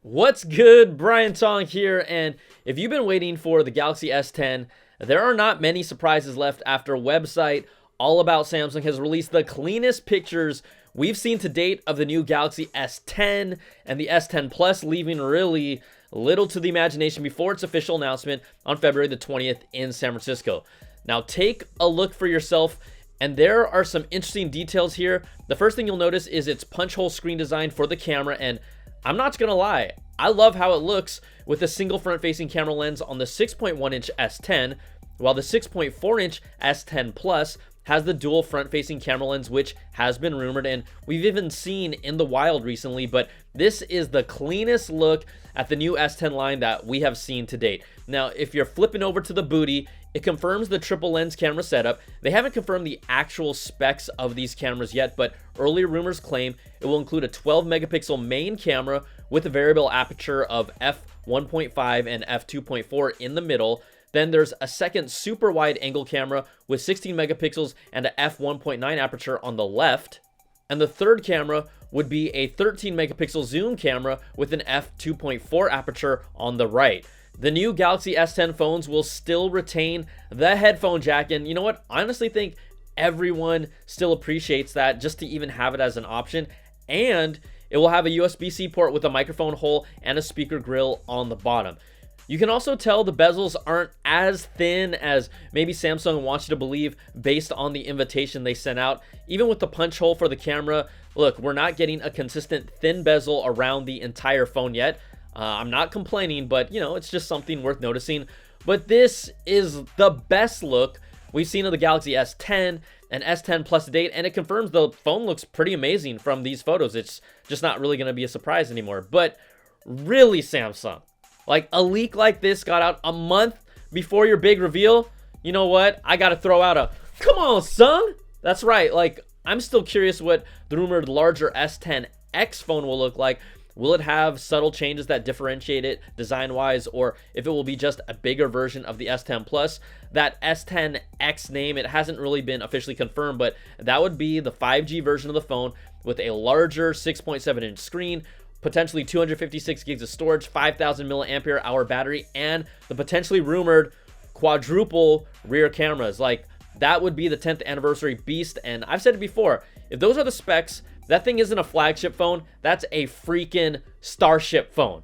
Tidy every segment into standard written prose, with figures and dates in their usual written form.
What's good? Brian Tong here, and if you've been waiting for the Galaxy S10, there are not many surprises left after a website all about Samsung has released the cleanest pictures we've seen to date of the new Galaxy S10 and the S10 Plus, leaving really little to the imagination before its official announcement on February the 20th in San Francisco. Now take a look for yourself, and there are some interesting details here. The first thing you'll notice is its punch hole screen design for the camera, and I'm not gonna lie, I love how it looks with a single front-facing camera lens on the 6.1-inch S10, while the 6.4-inch S10 Plus has the dual front-facing camera lens, which has been rumored and we've even seen in the wild recently, but this is the cleanest look at the new S10 line that we have seen to date. Now, if you're flipping over to the booty, it confirms the triple lens camera setup. They haven't confirmed the actual specs of these cameras yet, but earlier rumors claim it will include a 12 megapixel main camera with a variable aperture of f1.5 and f2.4 in the middle. Then there's a second super wide angle camera with 16 megapixels and a f1.9 aperture on the left. And the third camera would be a 13 megapixel zoom camera with an f2.4 aperture on the right. The new Galaxy S10 phones will still retain the headphone jack, and you know what? I honestly think everyone still appreciates that, just to even have it as an option. And it will have a USB-C port with a microphone hole and a speaker grill on the bottom. You can also tell the bezels aren't as thin as maybe Samsung wants you to believe based on the invitation they sent out. Even with the punch hole for the camera, look, we're not getting a consistent thin bezel around the entire phone yet. I'm not complaining, but you know, it's just something worth noticing. But this is the best look we've seen of the Galaxy S10 and S10 Plus to date, and it confirms the phone looks pretty amazing from these photos. It's just not really going to be a surprise anymore. But really, Samsung, like, a leak like this got out a month before your big reveal. You know what? I got to throw out a, come on, son. That's right. Like, I'm still curious what the rumored larger S10 X phone will look like. Will it have subtle changes that differentiate it design-wise, or if it will be just a bigger version of the S10 Plus? That S10 X name, it hasn't really been officially confirmed, but that would be the 5G version of the phone with a larger 6.7-inch screen, potentially 256 gigs of storage, 5,000 milliampere hour battery, and the potentially rumored quadruple rear cameras. Like, that would be the 10th anniversary beast, and I've said it before, if those are the specs, that thing isn't a flagship phone, that's a freaking starship phone.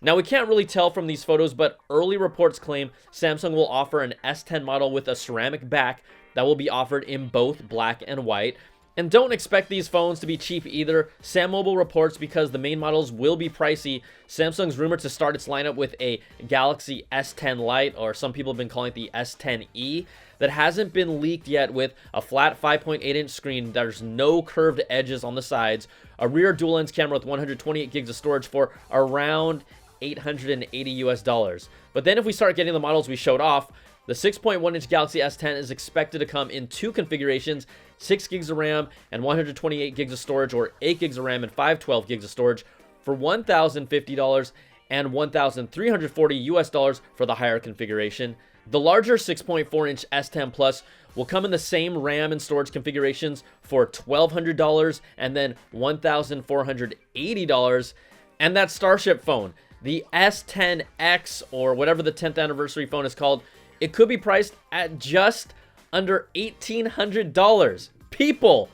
Now, we can't really tell from these photos, but early reports claim Samsung will offer an S10 model with a ceramic back that will be offered in both black and white. And don't expect these phones to be cheap either. SamMobile reports because the main models will be pricey. Samsung's rumored to start its lineup with a Galaxy S10 Lite, or some people have been calling it the S10e, that hasn't been leaked yet, with a flat 5.8-inch screen. There's no curved edges on the sides, a rear dual lens camera with 128 gigs of storage for around $880 US. But then if we start getting the models we showed off, the 6.1-inch Galaxy S10 is expected to come in two configurations, 6 gigs of RAM and 128 gigs of storage, or 8 gigs of RAM and 512 gigs of storage for $1,050 and $1,340 US for the higher configuration. The larger 6.4-inch S10 Plus will come in the same RAM and storage configurations for $1,200 and then $1,480. And that Starship phone, the S10 X, or whatever the 10th anniversary phone is called, it could be priced at just under $1,800. People,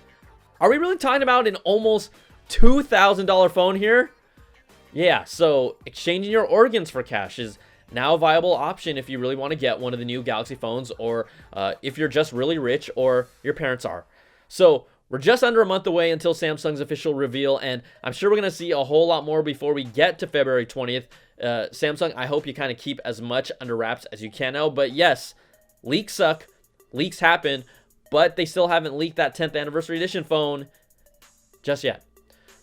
are we really talking about an almost $2,000 phone here? Yeah, so exchanging your organs for cash is now a viable option if you really want to get one of the new Galaxy phones, or if you're just really rich or your parents are. So we're just under a month away until Samsung's official reveal, and I'm sure we're going to see a whole lot more before we get to February 20th. Samsung, I hope you kind of keep as much under wraps as you can now. But yes, leaks suck. Leaks happen. But they still haven't leaked that 10th anniversary edition phone just yet.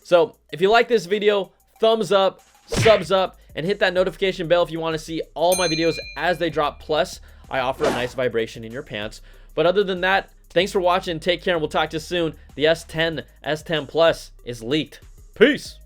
So if you like this video, thumbs up, subs up, and hit that notification bell if you want to see all my videos as they drop. Plus, I offer a nice vibration in your pants. But other than that, thanks for watching. Take care, and we'll talk to you soon. The S10 Plus is leaked. Peace.